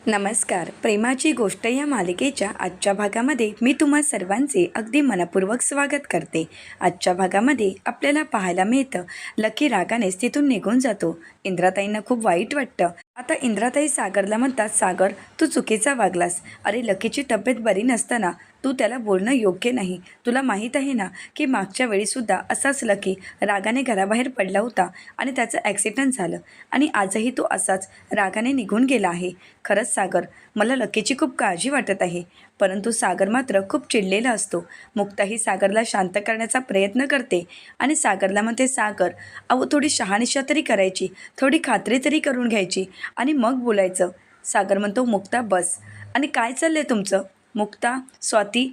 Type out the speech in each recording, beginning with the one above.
नमस्कार. प्रेमाची गोष्ट या मालिकेच्या आजच्या भागामध्ये मी तुम्हा सर्वांचे अगदी मनपूर्वक स्वागत करते. आजच्या भागामध्ये आपल्याला पाहायला मिळतं, लकी रागानेच तिथून निघून जातो. इंद्राताईंना खूप वाईट वाटतं. आता इंद्राताई सागरला म्हणतात, सागर तू चुकीचा वागलास. अरे लकीची तब्येत बरी नसताना तू त्याला बोलणं योग्य नाही. तुला माहीत आहे ना की मागच्या वेळीसुद्धा असाच लकी रागाने घराबाहेर पडला होता आणि त्याचं ॲक्सिडेंट झालं आणि आजही तो असाच रागाने निघून गेला आहे. खरंच सागर, मला लकीची खूप काळजी वाटत आहे. परंतु सागर मात्र खूप चिडलेला असतो. मुक्ताही सागरला शांत करण्याचा प्रयत्न करते आणि सागरला म्हणते, सागर अहो थोडी शहानिशा तरी करायची, थोडी खात्री तरी करून घ्यायची आणि मग बोलायचं. सागर म्हणतो, मुक्ता बस. आणि काय चाललं आहे तुमचं? मुक्ता, स्वाती,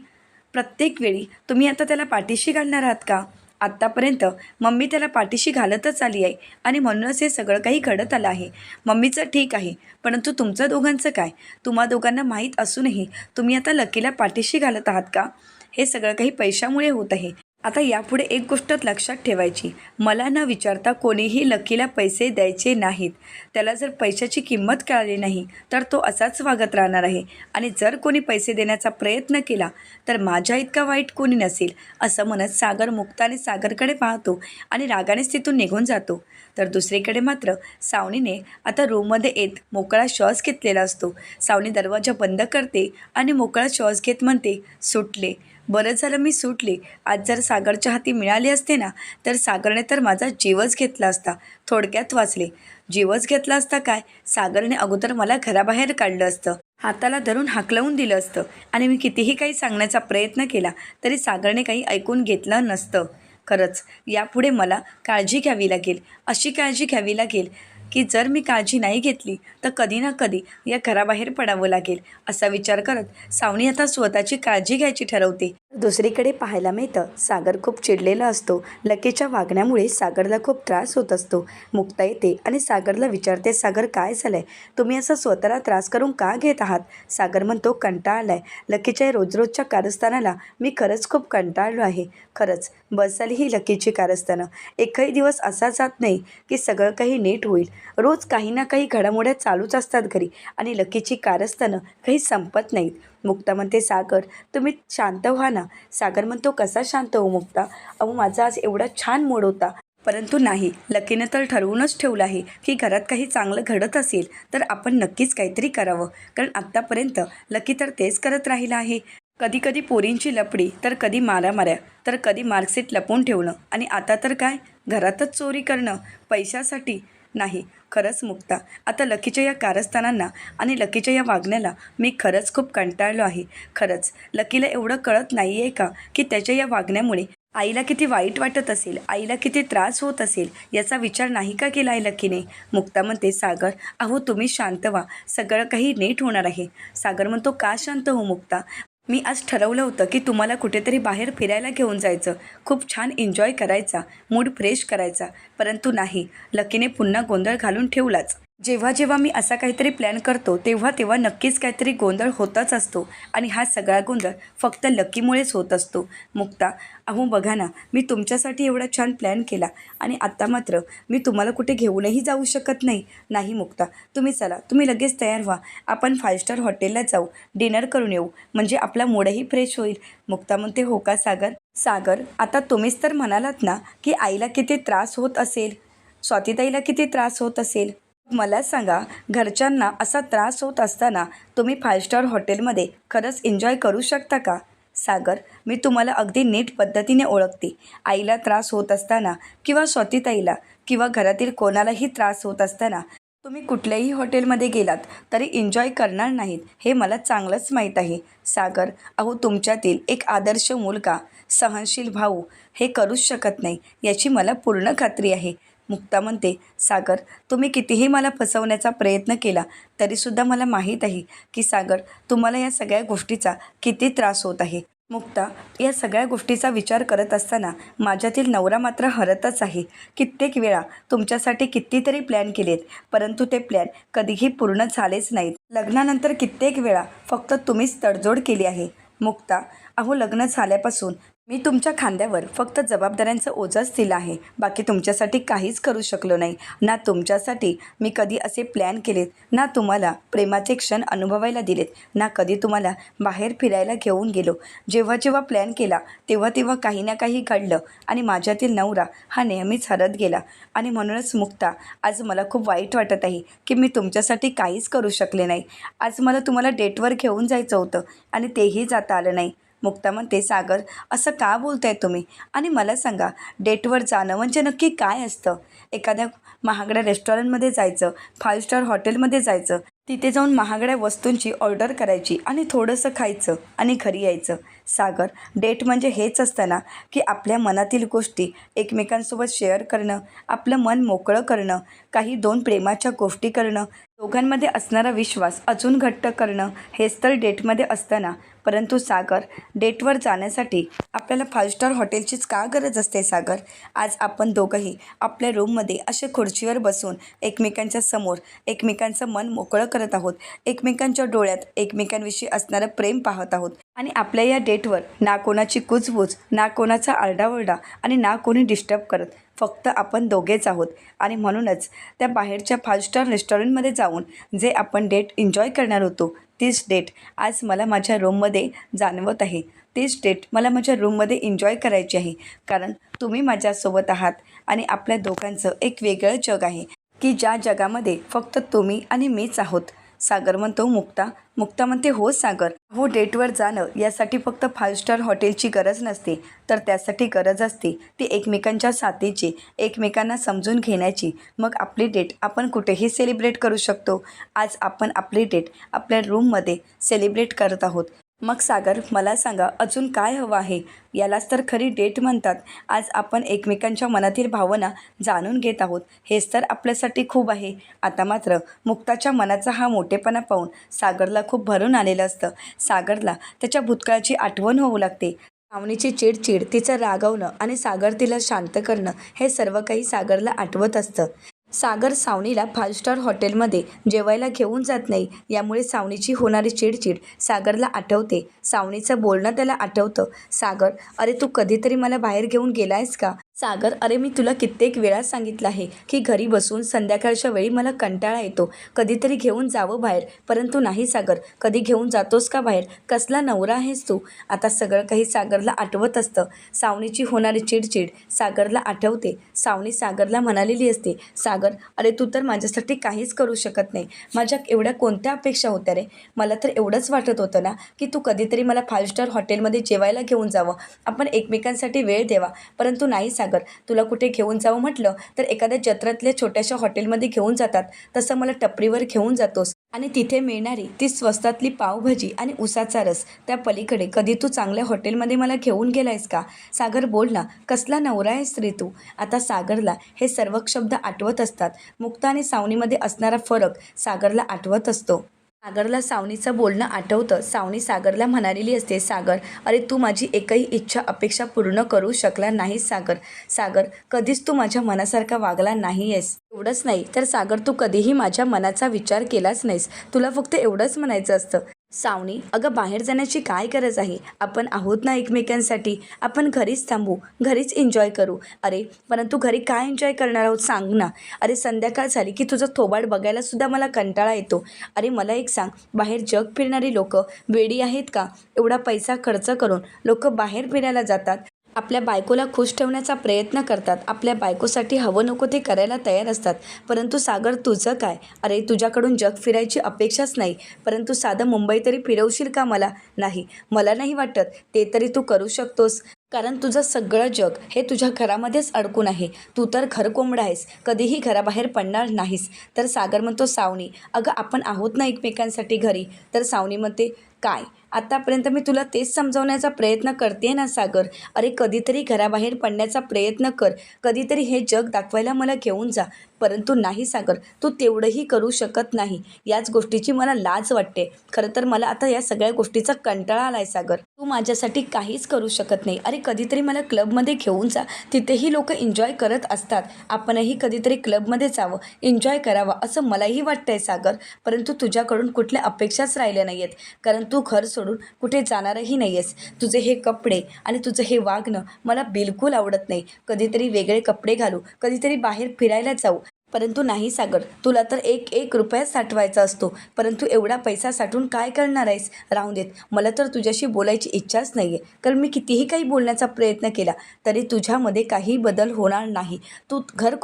प्रत्येक वेळी तुम्ही आता त्याला पाठीशी घालणार आहात का? आत्तापर्यंत मम्मी त्याला पाठीशी घालतच आली आहे आणि म्हणूनच हे सगळं काही घडत आलं आहे. मम्मीचं ठीक आहे, परंतु तुमचं दोघांचं काय? तुम्हा दोघांना माहीत असूनही तुम्ही आता लकीला पाठीशी घालत आहात का? हे सगळं काही पैशामुळे होत आहे. आता यापुढे एक गोष्ट लक्षात ठेवायची, मला न विचारता कोणीही लकीला पैसे द्यायचे नाहीत. त्याला जर पैशाची किंमत कळाली नाही तर तो असाच वागत राहणार आहे आणि जर कोणी पैसे देण्याचा प्रयत्न केला तर माझ्या इतका वाईट कोणी नसेल, असं म्हणत सागर मुक्ताने सागरकडे पाहतो आणि रागानेच तिथून निघून जातो. तर दुसरीकडे मात्र सावनीने आता रूममध्ये येत मोकळा श्वास घेतलेला असतो. सावनी दरवाजा बंद करते आणि मोकळा श्वास घेत म्हणते, सुटले, बरं झालं मी सुटले. आज जर सागरच्या हाती मिळाले असते ना तर सागरने तर माझा जीवच घेतला असता. थोडक्यात वाचले. जीवच घेतला असता काय, सागरने अगोदर मला घराबाहेर काढलं असतं, हाताला धरून हाकलवून दिलं असतं आणि मी कितीही काही सांगण्याचा प्रयत्न केला तरी सागरने काही ऐकून घेतलं नसतं. खरंच यापुढे मला काळजी घ्यावी लागेल, अशी काळजी घ्यावी लागेल की जर मी काळजी नाही घेतली तर कधी ना कधी या घराबाहेर पडावं लागेल. असा विचार करत सावनी आता स्वतःची काळजी घ्यायची ठरवते. दुसरीकडे पाहायला मिळतं, सागर खूप चिडलेला असतो. लकीच्या वागण्यामुळे सागरला खूप त्रास होत असतो. मुक्ता येते आणि सागरला विचारते, सागर काय झालंय? तुम्ही असं स्वतःला त्रास करून का घेत आहात? सागर म्हणतो, कंटाळा आलाय. लकीच्या रोजरोजच्या कारस्थानाला मी खरंच खूप कंटाळलो आहे. खरंच बस झाली ही लकीची कारस्थानं. एकही दिवस असा जात नाही की सगळं काही नीट होईल. रोज काही ना काही घडामोड्या चालूच असतात घरी आणि लकीची कारस्थानं काही संपत नाहीत. मुक्ता म्हणते, सागर तुम्ही शांत व्हा ना. सागर म्हणतो, कसा शांत हो मुक्ता? अहो माझा आज एवढा छान मूड होता. परंतु नाही, लकीनं तर ठरवूनच ठेवलं आहे की घरात काही चांगलं घडत असेल तर आपण नक्कीच काहीतरी करावं, कारण आत्तापर्यंत लकी तर तेच करत राहिला आहे. कधी कधी पोरींची लपडी, तर कधी मारामाऱ्या, तर कधी मार्कशीट लपवून ठेवणं आणि आता तर काय, घरातच चोरी करणं पैशासाठी. नाही, खरंच मुक्ता, आता लकीच्या या कारस्थानांना आणि लकीच्या या वागण्याला मी खरंच खूप कंटाळलो आहे. खरंच लकीला एवढं कळत नाही आहे का की त्याच्या या वागण्यामुळे आईला किती वाईट वाटत असेल, आईला किती त्रास होत असेल, याचा विचार नाही का केला आहे लकीने? मुक्ता म्हणते, सागर अहो तुम्ही शांत व्हा, सगळं काही नीट होणार आहे. सागर म्हणतो, का शांत हो मुक्ता? मी आज ठरवलं होतं की तुम्हाला कुठेतरी बाहेर फिरायला घेऊन जायचं, खूप छान एन्जॉय करायचा, मूड फ्रेश करायचा. परंतु नाही, लकीने पुन्हा गोंधळ घालून ठेवलाच. जेव्हा जेव्हा मी असा काहीतरी प्लॅन करतो तेव्हा तेव्हा नक्कीच काहीतरी गोंधळ होतच असतो आणि हा सगळा गोंधळ फक्त लकीमुळेच होत असतो. मुक्ता अहो बघा ना, मी तुमच्यासाठी एवढा छान प्लॅन केला आणि आत्ता मात्र मी तुम्हाला कुठे घेऊनही जाऊ शकत नाही. नाही मुक्ता, तुम्ही चला, तुम्ही लगेच तयार व्हा, आपण 5 स्टार हॉटेलला जाऊ, डिनर करून येऊ, म्हणजे आपला मूडही फ्रेश होईल. मुक्ता म्हणते, हो का सागर? सागर आता तुम्हीच तर म्हणालात ना की आईला किती त्रास होत असेल, स्वातीताईला किती त्रास होत असेल. मला सांगा, घरच्यांना असा त्रास होत असताना तुम्ही 5 स्टार हॉटेलमध्ये खरंच एन्जॉय करू शकता का? सागर मी तुम्हाला अगदी नीट पद्धतीने ओळखते. आईला त्रास होत असताना किंवा स्वातीताईला किंवा घरातील कोणालाही त्रास होत असताना तुम्ही कुठल्याही हॉटेलमध्ये गेलात तरी एन्जॉय करणार नाहीत, हे मला चांगलंच माहीत आहे. सागर अहो तुमच्यातील एक आदर्श मुलगा, सहनशील भाऊ हे करूच शकत नाही, याची मला पूर्ण खात्री आहे. मुक्ता म्हणते, सागर तुम्ही कितीही मला फसवण्याचा प्रयत्न केला तरीसुद्धा मला माहीत आहे की सागर तुम्हाला या सगळ्या गोष्टीचा किती त्रास होत आहे. मुक्ता या सगळ्या गोष्टीचा विचार करत असताना माझ्यातील नवरा मात्र हरतच आहे. कित्येक वेळा तुमच्यासाठी कितीतरी प्लॅन केलेत, परंतु ते प्लॅन कधीही पूर्ण झालेच नाहीत. लग्नानंतर कित्येक वेळा फक्त तुम्हीच तडजोड केली आहे. मुक्ता अहो लग्न झाल्यापासून मी तुमच्या खांद्यावर फक्त जबाबदाऱ्यांचं ओझंच दिलं आहे. बाकी तुमच्यासाठी काहीच करू शकलो नाही. ना तुमच्यासाठी मी कधी असे प्लॅन केलेत, ना तुम्हाला प्रेमाचे क्षण अनुभवायला दिलेत, ना कधी तुम्हाला बाहेर फिरायला घेऊन गेलो. जेव्हा जेव्हा प्लॅन केला तेव्हा तेव्हा काही ना काही घडलं आणि माझ्यातील नवरा हा नेहमीच हरत गेला. आणि म्हणूनच मुक्ता, आज मला खूप वाईट वाटत आहे की मी तुमच्यासाठी काहीच करू शकले नाही. आज मला तुम्हाला डेटवर घेऊन जायचं होतं आणि तेही जाता आलं नाही. मुक्ता म्हणते, सागर असं का बोलताय तुम्ही? आणि मला सांगा, डेटवर जाणं म्हणजे नक्की काय असतं? एखाद्या महागड्या रेस्टॉरंटमध्ये जायचं, 5 स्टार हॉटेलमध्ये जायचं, तिथे जाऊन महागड्या वस्तूंची ऑर्डर करायची आणि थोडंसं खायचं आणि घरी यायचं. सागर, डेट म्हणजे हेच असतं ना, की आपल्या मनातील गोष्टी एकमेकांसोबत शेअर करणं, आपलं मन मोकळं करणं, काही 2 प्रेमाच्या गोष्टी करणं, दोघांमध्ये असणारा विश्वास अजून घट्ट करणं, हेच तर डेटमध्ये असतं ना. परंतु सागर, डेटवर जाण्यासाठी आपल्याला 5 स्टार हॉटेलचीच का गरज असते सागर? आज आपण दोघंही आपल्या रूममध्ये असे खुर्चीवर बसून एकमेकांच्या समोर एकमेकांचं मन मोकळं करत आहोत. एकमेकांच्या डोळ्यात एकमेकांविषयी असणारं प्रेम पाहत आहोत. आणि आपल्या या डेटवर ना कोणाची कुजबूज, ना कोणाचा आरडाओरडा आणि ना कोणी डिस्टर्ब करत. फक्त आपण दोघेच आहोत. आणि म्हणूनच त्या बाहेरच्या 5 स्टार रेस्टॉरंटमध्ये जाऊन जे आपण डेट एन्जॉय करणार होतो, तीच डेट आज मला माझ्या रूममध्ये जाणवत आहे. तीच डेट मला माझ्या रूममध्ये एन्जॉय करायची आहे. कारण तुम्ही माझ्यासोबत आहात आणि आपल्या दोघांचं एक वेगळं जग आहे, की ज्या जगामध्ये फक्त तुम्ही आणि मीच आहोत. सागर म्हणतो, मुक्ता म्हणते, हो सागर, हो डेटवर जाणं यासाठी फक्त 5 स्टार हॉटेलची गरज नसते, तर त्यासाठी गरज असते ती एकमेकांच्या साथीची, एकमेकांना समजून घेण्याची. मग आपली डेट आपण कुठेही सेलिब्रेट करू शकतो. आज आपण आपली डेट आपल्या रूममध्ये सेलिब्रेट करत आहोत. मग सागर, मला सांगा, अजून काय हवं आहे? यालाच तर खरी डेट म्हणतात. आज आपण एकमेकांच्या मनातील भावना जाणून घेत आहोत, हेच तर आपल्यासाठी खूप आहे. आता मात्र मुक्ताच्या मनाचा हा मोठेपणा पाहून सागरला खूप भरून आलेलं असतं. सागरला त्याच्या भूतकाळाची आठवण होऊ लागते. सावनीची चिडचिड, तिचं रागवणं आणि सागर तिला शांत करणं, हे सर्व काही सागरला आठवत असतं. सागर सावनीला 5 स्टार हॉटेलमध्ये जेवायला घेऊन जात नाही, यामुळे सावनीची होणारी चिडचिड सागरला आठवते. सावनीचं बोलणं त्याला आठवतं. सागर, अरे तू कधीतरी मला बाहेर घेऊन गेला आहेस का? सागर, अरे मी तुला कित्येक वेळा सांगितलं आहे की घरी बसून संध्याकाळच्या वेळी मला कंटाळा येतो, कधीतरी घेऊन जावं बाहेर. परंतु नाही सागर, कधी घेऊन जातोस का बाहेर? कसला नवरा आहेस तू? आता सगळं काही सागरला आठवत असतं. सावनीची होणारी चिडचिड सागरला आठवते. सावनी सागरला म्हणालेली असते, सागर, अरे तू तर माझ्यासाठी काहीच करू शकत नाही. माझ्या एवढ्या कोणत्या अपेक्षा होत्या रे? मला तर एवढंच वाटत होतं ना की तू कधीतरी मला 5 स्टार हॉटेलमध्ये जेवायला घेऊन जावं, आपण एकमेकांसाठी वेळ द्यावा. परंतु नाही सागर, तुला कुठे घेऊन जावं म्हटलं तर एखाद्या जत्रातल्या छोट्याशा हॉटेलमध्ये घेऊन जातात, तसं मला टपरीवर घेऊन जातोस आणि तिथे मिळणारी ती स्वस्तातली पावभाजी आणि उसाचा रस, त्या पलीकडे कधी तू चांगल्या हॉटेलमध्ये मला घेऊन गेलायस का? सागर बोल ना, कसला नवरा आहेस रे तू? आता सागरला हे सर्व शब्द आठवत असतात. मुक्ता आणि सावनीमध्ये असणारा फरक सागरला आठवत असतो. सागरला सावनीचं बोलणं आठवतं. सावनी सागरला म्हणालेली असते, सागर, अरे तू माझी एकही इच्छा अपेक्षा पूर्ण करू शकला नाहीस सागर. सागर, कधीच तू माझ्या मनासारखा वागला नाही आहेस. एवढंच नाही तर सागर, तू कधीही माझ्या मनाचा विचार केलाच नाहीस. तुला फक्त एवढंच म्हणायचं असतं. सावनी, अगं बाहेर जाण्याची काय गरज आहे? आपण आहोत ना एकमेकांसाठी. आपण घरीच थांबू, घरीच एन्जॉय करू. अरे परंतु घरी काय एन्जॉय करणार आहोत सांग ना. अरे संध्याकाळ झाली की तुझं थोबाड बघायला सुद्धा मला कंटाळा येतो. अरे मला एक सांग, बाहेर जग फिरणारी लोक वेडी आहेत का? एवढा पैसा खर्च करून लोक बाहेर फिरायला जातात, आपल्या बायकोला खुश ठेवण्याचा प्रयत्न करतात, आपल्या बायकोसाठी हवं नको ते करायला तयार असतात. परंतु सागर, तुझं काय? अरे तुझ्याकडून जग फिरायची अपेक्षाच नाही, परंतु साधं मुंबई तरी फिरवशील का मला? नाही, मला नाही वाटत ते तरी तू करू शकतोस. कारण तुझं सगळं जग हे तुझ्या घरामध्येच अडकून आहे. तू तर घरकोंबडा आहेस, कधीही घराबाहेर पडणार नाहीस. तर सागर म्हणतो, सावनी, अगं आपण आहोत ना एकमेकांसाठी घरी. तर सावनी म्हणते, काय? आतापर्यंत मी तुला तेच समजावण्याचा प्रयत्न करते ना सागर. अरे कधीतरी घराबाहेर पडण्याचा प्रयत्न कर, कधीतरी हे जग दाखवायला मला घेऊन जा. परंतु नाही सागर, तू तेवढंही करू शकत नाही. याच गोष्टीची मला लाज वाटते. खरं तर मला आता या सगळ्या गोष्टीचा कंटाळा आला आहे सागर. तू माझ्यासाठी काहीच करू शकत नाही. अरे कधीतरी मला क्लबमध्ये घेऊन जा, तिथेही लोक एन्जॉय करत असतात. आपणही कधीतरी क्लबमध्ये जावं, एन्जॉय करावं असं मलाही वाटतंय सागर. परंतु तुझ्याकडून कुठल्या अपेक्षाच राहिल्या नाही आहेत. कारण तू घर सोडून कुठे जाणारही नाही आहेस. तुझे हे कपडे आणि तुझं हे वागणं मला बिलकुल आवडत नाही. कधीतरी वेगळे कपडे घालू, कधीतरी बाहेर फिरायला जाऊ. परंतु नाही सागर, तुला तर एक एक रुपया साठवायचा असतो. परंतु एवढा पैसा साठवून काय करणार आहेस? राहून देत. मला तर तुझ्याशी बोलायची इच्छाच नाही आहे. कारण मी कितीही काही बोलण्याचा प्रयत्न केला तरी तुझ्यामध्ये काही बदल होणार नाही. तू घर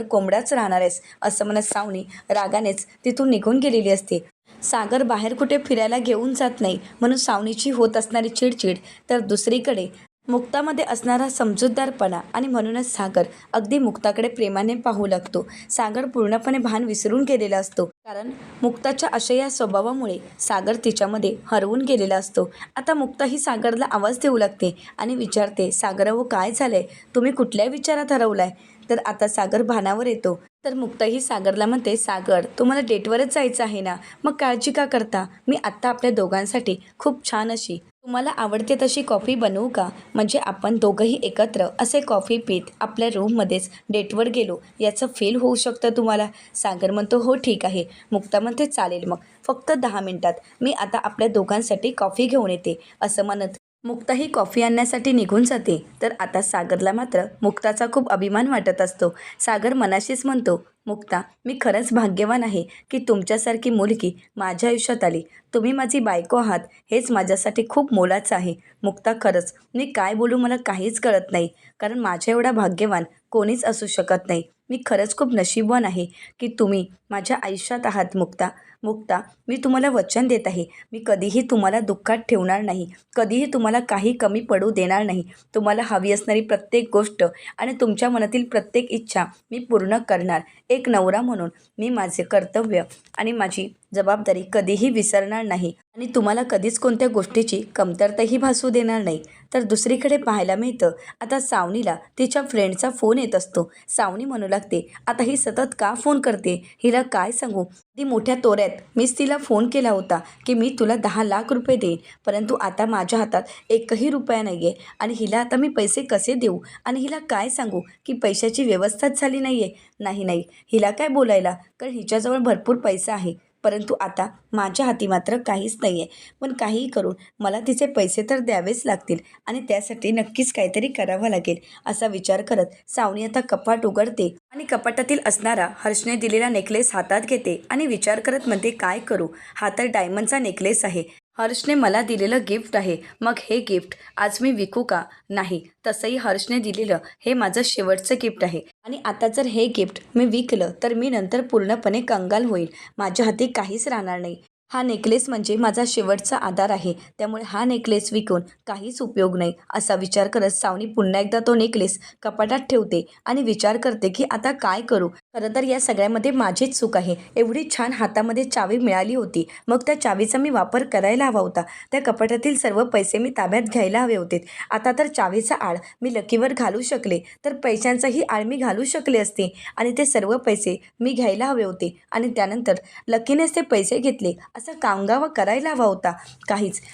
कोंबडाच राहणार आहेस, असं म्हणत सावनी रागानेच तिथून निघून गेलेली असते. सागर बाहेर कुठे फिरायला घेऊन जात नाही म्हणून सावनीची होत असणारी चिडचिड, तर दुसरीकडे मुक्तामध्ये असणारा समजूतदारपणा आणि म्हणूनच सागर अगदी मुक्ताकडे प्रेमाने पाहू लागतो. सागर पूर्णपणे भान विसरून गेलेला असतो, कारण मुक्ताच्या अशा या स्वभावामुळे सागर तिच्यामध्ये हरवून गेलेला असतो. आता मुक्ता ही सागरला आवाज देऊ लागते आणि विचारते, सागर अहो काय झालंय? तुम्ही कुठल्या विचारात हरवलाय? तर आता सागर भानावर येतो. तर मुक्ता ही सागरला म्हणते, सागर तुम्हाला डेटवरच जायचं आहे ना, मग काळजी का करता? मी आत्ता आपल्या दोघांसाठी खूप छान अशी तुम्हाला आवडते तशी कॉफी बनवू का? म्हणजे आपण दोघंही एकत्र असे कॉफी पीत आपल्या रूममध्येच डेटवर गेलो याचं फील होऊ शकतं तुम्हाला. सागर म्हणतो, हो ठीक आहे. मुक्ता म्हणते, चालेल मग, फक्त 10 मिनिटात मी आता आपल्या दोघांसाठी कॉफी घेऊन येते. असं म्हणत मुक्ता ही कॉफी आणण्यासाठी निघून जाते. तर आता सागरला मात्र मुक्ताचा खूप अभिमान वाटत असतो. सागर मनाशीच म्हणतो, मुक्ता मी खरंच भाग्यवान आहे की तुमच्यासारखी मुलगी माझ्या आयुष्यात आली. तुम्ही माझी बायको आहात हेच माझ्यासाठी खूप मोलाचं आहे. मुक्ता खरंच मी काय बोलू मला काहीच कळत नाही, कारण माझ्या एवढा भाग्यवान कोणीच असू शकत नाही. मी खरंच खूप नशीबवान आहे की तुम्ही माझ्या आयुष्यात आहात. मुक्ता मुक्ता मी तुम्हाला वचन देत आहे, मी कधीही तुम्हाला दुःखात ठेवणार नाही. कधीही तुम्हाला काही कमी पडू देणार नाही. तुम्हाला हवी असणारी प्रत्येक गोष्ट आणि तुमच्या मनातील प्रत्येक इच्छा मी पूर्ण करणार. एक नवरा म्हणून मी माझे कर्तव्य आणि माझी जबाबदारी कधीही विसरणार नाही आणि तुम्हाला कधीच कोणत्या गोष्टीची कमतरताही भासू देणार नाही. तर दुसरीकडे पाहायला मिळतं, आता सावनीला तिच्या फ्रेंडचा फोन येत असतो. सावनी म्हणू लागते, आता ही सतत का फोन करते? हिला काय सांगू? ती मोठ्या तोऱ्यात मीच तिला फोन केला होता की मी तुला 10 लाख रुपये देईन, परंतु आता माझ्या हातात एकही रुपया नाही आहे आणि हिला आता मी पैसे कसे देऊ? आणि हिला काय सांगू की पैशाची व्यवस्थाच झाली नाही आहे? नाही, हिला काय बोलायला, कारण हिच्याजवळ भरपूर पैसा आहे. परंतु आता माझ्या हाती मात्र काहीच नाही आहे. पण काहीही करून मला तिचे पैसे तर द्यावेच लागतील आणि त्यासाठी नक्कीच काहीतरी करावं लागेल. असा विचार करत सावनी आता कपाट उघडते आणि कपाटातील असणारा हर्षने दिलेला नेकलेस हातात घेते आणि विचार करत म्हणते, काय करू? हा तर डायमंडचा नेकलेस आहे. हर्षने मला दिलेलं गिफ्ट आहे. मग हे गिफ्ट आज मी विकू का? नाही. तसंही हर्षने दिलेलं हे माझं शेवटचं गिफ्ट आहे आणि आता जर हे गिफ्ट मी विकलं तर मी नंतर पूर्णपणे कंगाल होईल. माझ्या हाती काहीच राहणार नाही. हा नेकलेस म्हणजे माझा शेवटचा आधार आहे. त्यामुळे हा नेकलेस विकून काहीच उपयोग नाही. असा विचार करत सावनी पुन्हा एकदा तो नेकलेस कपाटात ठेवते आणि विचार करते की आता काय करू? खरं तर या सगळ्यामध्ये माझीच चूक आहे. एवढी छान हातामध्ये चावी मिळाली होती, मग त्या चावीचा मी वापर करायला हवा होता. त्या कपाटातील सर्व पैसे मी ताब्यात घ्यायला हवे होते. आता तर चावीचा आळ मी लकीवर घालू शकले तर पैशांचाही आळ मी घालू शकले असते आणि ते सर्व पैसे मी घ्यायला हवे होते आणि त्यानंतर लकीनेच ते पैसे घेतले. असा कांगावा करायला हवा होता.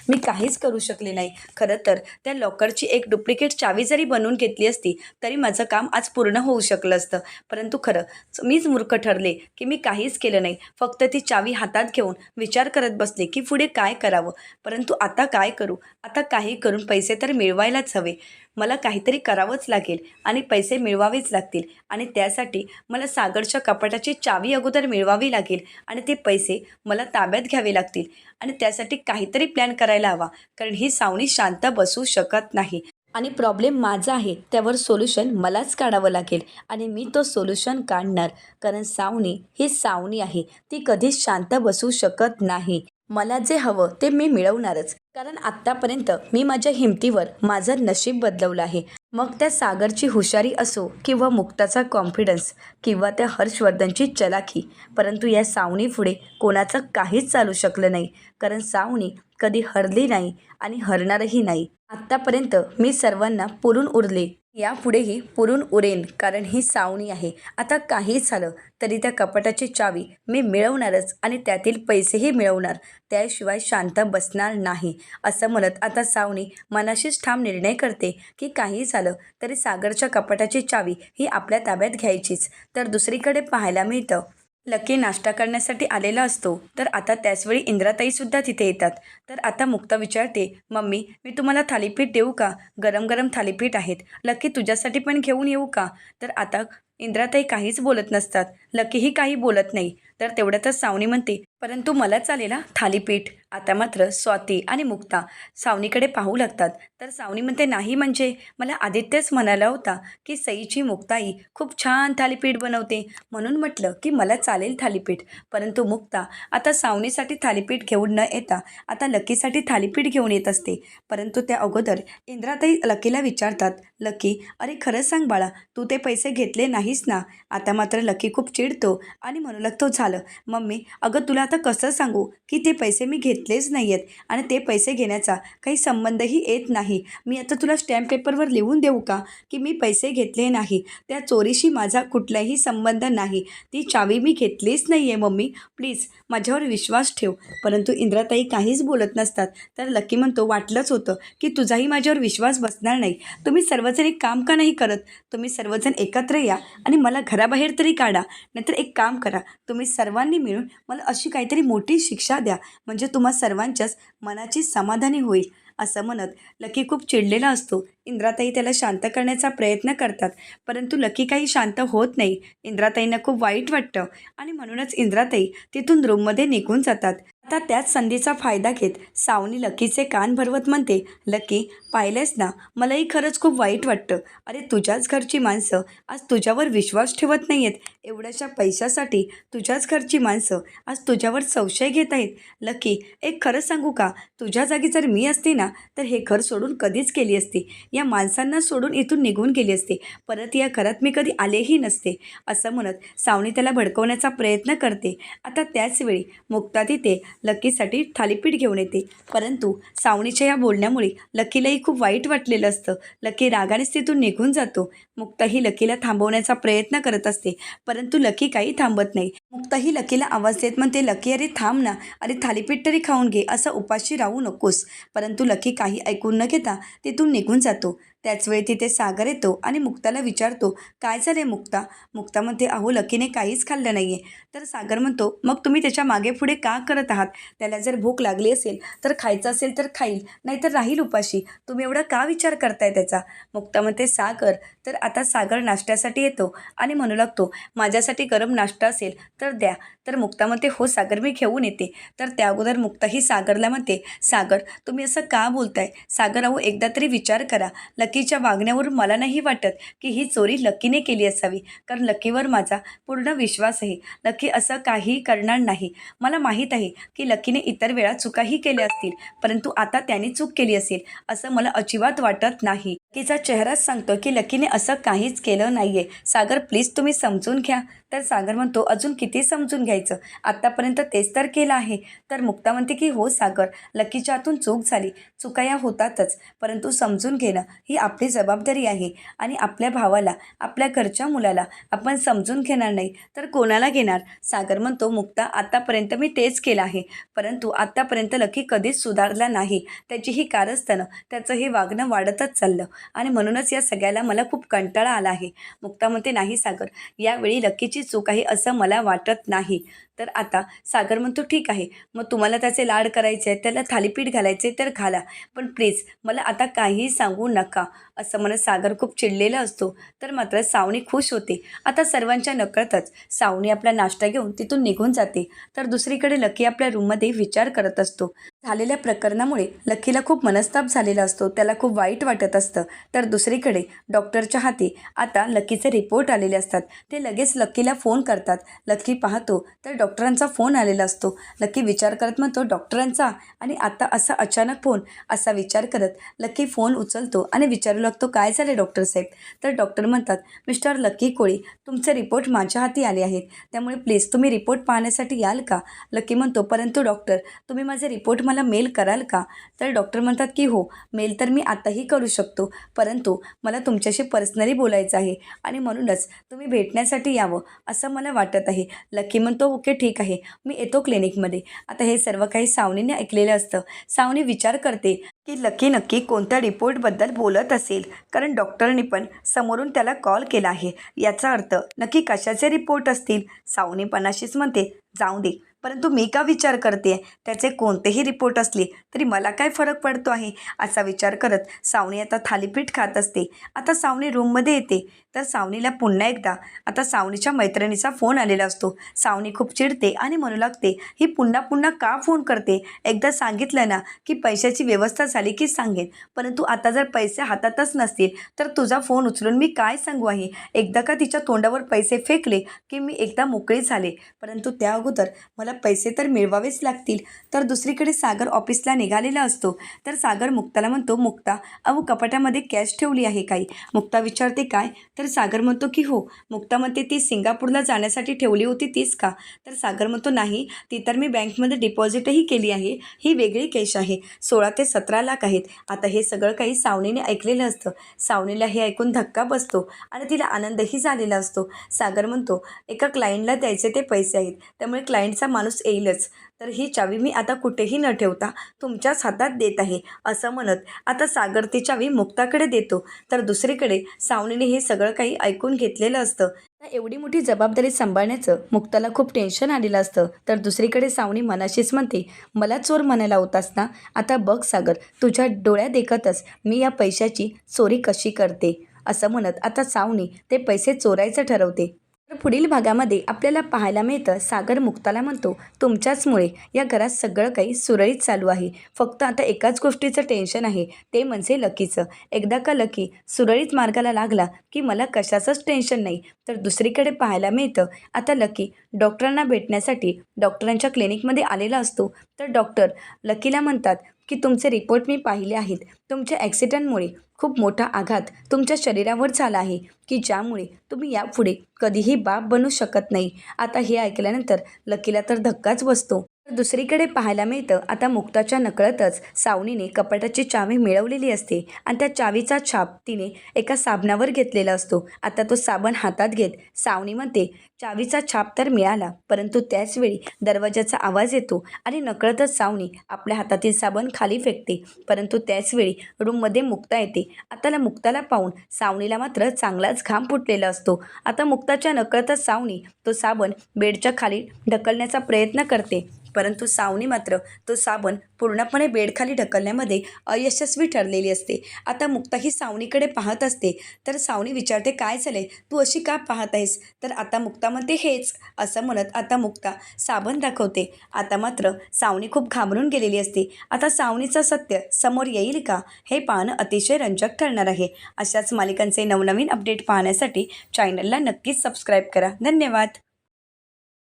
मी काहीच करू शकले नाही. खरं तर त्या लॉकरची एक डुप्लिकेट चावी जरी बनवून घेतली असती तरी माझं काम आज पूर्ण होऊ शकलं असतं. परंतु खरं मीच मूर्ख ठरले की मी काहीच केलं नाही. फक्त ती चावी हातात घेऊन विचार करत बसले की पुढे काय करावं. परंतु आता काय करू? आता काही करून पैसे तर मिळवायलाच हवे. मला काहीतरी करावंच लागेल आणि पैसे मिळवावेच लागतील आणि त्यासाठी मला सागरच्या कपाटाची चावी अगोदर मिळवावी लागेल आणि ते पैसे मला ताब्यात घ्यावे लागतील आणि त्यासाठी काहीतरी प्लॅन करायला हवा, कारण ही सावनी शांत बसू शकत नाही आणि प्रॉब्लेम माझा आहे. त्यावर सोल्युशन मलाच काढावं लागेल आणि मी तो सोल्युशन काढणार, कारण सावनी ही सावनी आहे. ती कधीच शांत बसू शकत नाही. मला जे हवं ते मी मिळवणारच, कारण आत्तापर्यंत मी माझ्या हिमतीवर माझं नशीब बदलवलं आहे. मग त्या सागरची हुशारी असो किंवा मुक्ताचा कॉन्फिडन्स किंवा त्या हर्षवर्धनची चलाखी, परंतु या सावनी पुढे कोणाचं काहीच चालू शकलं नाही, कारण सावनी कधी हरली नाही आणि हरणारही नाही. आत्तापर्यंत मी सर्वांना पुरून उरले, यापुढेही पुरून उरेन, कारण ही सावनी आहे. आता काही झालं तरी त्या कपाटाची चावी मी मिळवणारच आणि त्यातील पैसेही मिळवणार, त्याशिवाय शांत बसणार नाही. असं म्हणत आता सावनी मनाशीच ठाम निर्णय करते की काही झालं तरी सागरच्या कपाटाची चावी ही आपल्या ताब्यात घ्यायचीच. तर दुसरीकडे पाहायला मिळतं, लकी नाश्ता करण्यासाठी आलेला असतो. तर आता त्याचवेळी इंद्राताईसुद्धा तिथे येतात. तर आता मुक्ता विचारते, मम्मी मी तुम्हाला थालीपीठ देऊ का? गरम गरम थालीपीठ आहेत. लकी तुझ्यासाठी पण घेऊन येऊ का? तर आता इंद्राताई काहीच बोलत नसतात. लकीही काही बोलत नाही. तर तेवढ्यातच सावनी म्हणते, परंतु मला चालेल हा थालीपीठ. आता मात्र स्वाती आणि मुक्ता सावनीकडे पाहू लागतात. तर सावनी म्हणते, नाही म्हणजे मला आदित्यच म्हणाला होता की सईची मुक्ताई खूप छान थालीपीठ बनवते, म्हणून म्हटलं की मला चालेल थालीपीठ. परंतु मुक्ता आता सावनीसाठी थालीपीठ घेऊन न येता आता लकीसाठी थालीपीठ घेऊन येत असते. परंतु त्या अगोदर इंद्राताई लकीला विचारतात, लकी अरे खरंच सांग बाळा, तू ते पैसे घेतले नाहीस ना? आता मात्र लकी खूप चिडतो आणि म्हणू लागतो, झालं मम्मी, अगं तुला आता कसं सांगू की ते पैसे मी घेतलेच नाही आहेत आणि ते पैसे घेण्याचा काही संबंधही येत नाही. मी आता तुला स्टॅम्प पेपरवर लिहून देऊ का की मी पैसे घेतले नाही? त्या चोरीशी माझा कुठलाही संबंध नाही. ती चावी मी घेतलीच नाही आहे मम्मी, प्लीज माझ्यावर विश्वास ठेव. परंतु इंद्राताई काहीच बोलत नसतात. तर लकी म्हणतो, वाटलंच होतं की तुझाही माझ्यावर विश्वास बसणार नाही. तुम्ही सर्वजण एक काम का नाही करत? तुम्ही सर्वजण एकत्र या आणि मला घराबाहेर तरी काढा. नाहीतर एक काम करा, तुम्ही सर्वांनी मिळून मला अशी काहीतरी मोठी शिक्षा द्या, म्हणजे तुम्हा सर्वांच्याच मनाची समाधानी होईल. असं म्हणत लकी खूप चिडलेला असतो. इंद्राताई त्याला शांत करण्याचा प्रयत्न करतात, परंतु लकी काही शांत होत नाही. इंद्राताईंना खूप वाईट वाटतं आणि म्हणूनच इंद्राताई तिथून रूममध्ये निघून जातात. आता त्याच संधीचा फायदा घेत सावनी लकीचे कान भरवत म्हणते, लकी पाहिलंस ना, मलाही खरंच खूप वाईट वाटतं. अरे तुझ्याच घरची माणसं आज तुझ्यावर विश्वास ठेवत नाही आहेत. एवढ्याशा पैशासाठी तुझ्याच घरची माणसं आज तुझ्यावर संशय घेत आहेत. लकी एक खरं सांगू का, तुझ्या जागी जर मी असते ना, तर हे घर सोडून कधीच गेली असती. या माणसांना सोडून इथून निघून गेली असते. परत या घरात मी कधी आलेही नसते. असं म्हणत सावनी त्याला भडकवण्याचा प्रयत्न करते. आता त्याचवेळी मुक्ता तिथे लकीसाठी थालीपीठ घेऊन येते. परंतु सावनीच्या या बोलण्यामुळे लकीलाही खूप वाईट वाटलेलं असतं. लकी रागानेच तिथून निघून जातो. मुक्ताही लकीला थांबवण्याचा प्रयत्न करत असते, परंतु लकी काही थांबत नाही. मुक्ताही लकीला आवाज देत म्हणते, लकी अरे थांब ना, अरे थालीपीठ तरी खाऊन घे, असं उपाशी राहू नकोस. परंतु लकी काही ऐकून न घेता तिथून निघून जातो. त्याचवेळी तिथे सागर येतो आणि मुक्ताला विचारतो, काय झाले मुक्ता? मुक्ता म्हणते, अहो लकीने काहीच खाल्लं नाही आहे. तर सागर म्हणतो, मग तुम्ही त्याच्या मागे पुढे का करत आहात? त्याला जर भूक लागली असेल तर खायचं असेल तर खाईल, नाहीतर राहील उपाशी. तुम्ही एवढा का विचार करताय त्याचा? मुक्ता म्हणते, सागर. तर आता सागर नाश्त्यासाठी येतो आणि म्हणू लागतो, माझ्यासाठी गरम नाश्ता असेल तर द्या. तर मुक्ता म्हणते, हो सागर मी घेऊन येते. तर त्या अगोदर मुक्ताही सागरला म्हणते, सागर तुम्ही असं का बोलताय? सागर अहो एकदा तरी विचार करा. लकीच्या वागण्यावरून मला नाही वाटत की ही चोरी लकीने केली असावी, कारण लकीवर माझा पूर्ण विश्वास आहे. लकी असं काही करणार नाही. मला माहीत आहे की लकीने इतर वेळा चुकाही केल्या असतील, परंतु आता त्याने चूक केली असेल असं मला अजिबात वाटत नाही. लकीचा चेहराच सांगतो की लकीने असं काहीच केलं नाही आहे. सागर प्लीज तुम्ही समजून घ्या. तर सागर म्हणतो, अजून किती समजून घ्यायचं? आत्तापर्यंत तेच तर केलं आहे. तर मुक्ता म्हणते की हो सागर, लकीच्या हातून चूक झाली, चुका या होतातच, परंतु समजून घेणं ही आपली जबाबदारी आहे. आणि आपल्या भावाला, आपल्या घरच्या मुलाला आपण समजून घेणार नाही तर कोणाला घेणार? सागर म्हणतो, मुक्ता आत्तापर्यंत मी तेच केलं आहे, परंतु आत्तापर्यंत लकी कधीच सुधारला नाही. त्याची ही कारस्थानं, त्याचं हे वागणं वाढतच चाललं आणि म्हणूनच या सगळ्याला मला खूप कंटाळा आला आहे. मुक्ता म्हणते, नाही सागर, यावेळी लकीची चूक आहे असं मला वाटत नाही. तर आता सागर म्हणतो, ठीक आहे, मग तुम्हाला त्याचे लाड करायचे आहेत, त्याला थालीपीठ घालायचे तर घाला, पण प्लीज मला आता काहीही सांगू नका. असं म्हणत सागर खूप चिडलेला असतो. तर मात्र सावनी खुश होते. आता सर्वांच्या नकळतच सावनी आपला नाश्ता घेऊन तिथून निघून जाते. तर दुसरीकडे लकी आपल्या रूममध्ये विचार करत असतो. झालेल्या प्रकरणामुळे लकीला खूप मनस्ताप झालेला असतो, त्याला खूप वाईट वाटत असतं. तर दुसरीकडे डॉक्टरच्या हाती आता लकीचे रिपोर्ट आलेले असतात. ते लगेच लकीला फोन करतात. लकी पाहतो तर डॉक्टरांचा फोन आलेला असतो. लकी विचार करत म्हणतो, डॉक्टरांचा आणि आता असा अचानक फोन, असा विचार करत लकी फोन उचलतो आणि विचारू लागतो, काय झाले डॉक्टर साहेब? तर डॉक्टर म्हणतात, मिस्टर लकी कोळी, तुमचे रिपोर्ट माझ्या हाती आले आहेत, त्यामुळे प्लीज तुम्ही रिपोर्ट पाहण्यासाठी याल का? लकी म्हणतो, परंतु डॉक्टर तुम्ही माझे रिपोर्ट मला मेल कराल का? तर डॉक्टर म्हणतात की हो, मेल तर मी आताही करू शकतो, परंतु मला तुमच्याशी पर्सनली बोलायचं आहे आणि म्हणूनच तुम्ही भेटण्यासाठी यावं असं मला वाटत आहे. लकी म्हणतो, ओके ठीक आहे, मी येतो क्लिनिकमध्ये. आता हे सर्व काही सावनीने ऐकलेलं असतं. सावनी विचार करते, की लकी नक्की कोणत्या रिपोर्टबद्दल बोलत असेल, कारण डॉक्टरनी पण समोरून त्याला कॉल केला आहे. याचा अर्थ नक्की कशाचे रिपोर्ट असतील. सावनी पणाशीच म्हणते, जाऊ दे, परंतु मी का विचार करते, त्याचे कोणतेही रिपोर्ट असले तरी मला काय फरक पडतो आहे, असा विचार करत सावनी आता थालीपीठ खात असते. आता सावनी रूममध्ये येते तर सावनीला पुन्हा एकदा आता सावनीच्या मैत्रिणीचा फोन आलेला असतो. सावनी खूप चिडते आणि म्हणू लागते, ही पुन्हा पुन्हा का फोन करते, एकदा सांगितलं ना की पैशाची व्यवस्था झाली की सांगेन, परंतु आता जर पैसे हातातच नसतील तर तुझा फोन उचलून मी काय सांगू आहे. एकदा का तिच्या तोंडावर पैसे फेकले की मी एकदा मोकळी झाले, परंतु त्या अगोदर मला पैसे तर मिळवावेच लागतील. तर दुसरीकडे सागर ऑफिसला निघालेला असतो. तर सागर मुक्ताला म्हणतो, मुक्ता अहो कपाटामध्ये कॅश ठेवली आहे काही. मुक्ता विचारते काय, तर सागर म्हणतो की हो. मुक्ता म्हणते, ती सिंगापूरला जाण्यासाठी ठेवली होती तीच का. तर सागर म्हणतो, नाही, ती तर मी बँकमध्ये डिपॉझिटही केली आहे, ही वेगळी कॅश आहे, 16 ते 17 लाख आहेत. आता हे सगळं काही सावनीने ऐकलेलं असतं. सावनीला हे ऐकून धक्का बसतो आणि तिला आनंदही झालेला असतो. सागर म्हणतो, एका क्लायंटला द्यायचे ते पैसे आहेत, त्यामुळे क्लायंटचा माणूस येईलच, तर ही चावी मी आता कुठेही न ठेवता तुमच्याच हातात देत आहे, असं म्हणत आता सागर ती चावी मुक्ताकडे देतो. तर दुसरीकडे सावनीने हे सगळं काही ऐकून घेतलेलं असतं. एवढी मोठी जबाबदारी सांभाळण्याचं मुक्ताला खूप टेन्शन आलेलं असतं. तर दुसरीकडे सावनी मनाशीच म्हणते, मला चोर म्हणायला होतास ना, आता बघ सागर, तुझ्या डोळ्या देखतच मी या पैशाची चोरी कशी करते, असं म्हणत आता सावनी ते पैसे चोरायचं ठरवते. तर पुढील भागामध्ये आपल्याला पाहायला मिळतं, सागर मुक्ताला म्हणतो, तुमच्याचमुळे या घरात सगळं काही सुरळीत चालू आहे, फक्त आता एकाच गोष्टीचं टेन्शन आहे, ते म्हणजे लकीचं. एकदा का लकी सुरळीत मार्गाला लागला की मला कशाचंच टेन्शन नाही. तर दुसरीकडे पाहायला मिळतं, आता लकी डॉक्टरांना भेटण्यासाठी डॉक्टरांच्या क्लिनिकमध्ये आलेला असतो. तर डॉक्टर लकीला म्हणतात की तुमचे रिपोर्ट मी पाहिले आहेत, तुमच्या ॲक्सिडेंटमुळे खूप मोठा आघात तुमच्या शरीरावर झाला आहे, की ज्यामुळे तुम्ही यापुढे कधीही बाप बनू शकत नाही. आता हे ऐकल्यानंतर लकीला तर धक्काच बसतो. तर दुसरीकडे पाहायला मिळतं, आता मुक्ताच्या नकळतच सावनीने कपाटाची चावी मिळवलेली असते आणि त्या चावीचा छाप तिने एका साबणावर घेतलेला असतो. आता तो साबण हातात घेत सावनी म्हणते, चावीचा छाप तर मिळाला, परंतु त्याचवेळी दरवाजाचा आवाज येतो आणि नकळतच सावनी आपल्या हातातील साबण खाली फेकते. परंतु त्याचवेळी रूममध्ये मुक्ता येते. आता मुक्ताला पाहून सावनीला मात्र चांगलाच घाम फुटलेला असतो. आता मुक्ताच्या नकळतच सावनी तो साबण बेडच्या खाली ढकलण्याचा प्रयत्न करते, परंतु सावनी मात्र तो साबण पूर्णपणे बेडखाली ढकलण्यामध्ये अयशस्वी ठरलेली असते. आता मुक्ता ही सावनीकडे पाहत असते. तर सावनी विचारते, काय झाले, तू अशी का पाहत आहेस. तर आता मुक्ता म्हणते, हेच, असं म्हणत आता मुक्ता साबण दाखवते. आता मात्र सावनी खूप घाबरून गेलेली असते. आता सावनीचं सत्य समोर येईल का, हे पाहणं अतिशय रंजक ठरणार आहे. अशाच मालिकांचे नवनवीन अपडेट पाहण्यासाठी चॅनलला नक्कीच सबस्क्राईब करा. धन्यवाद.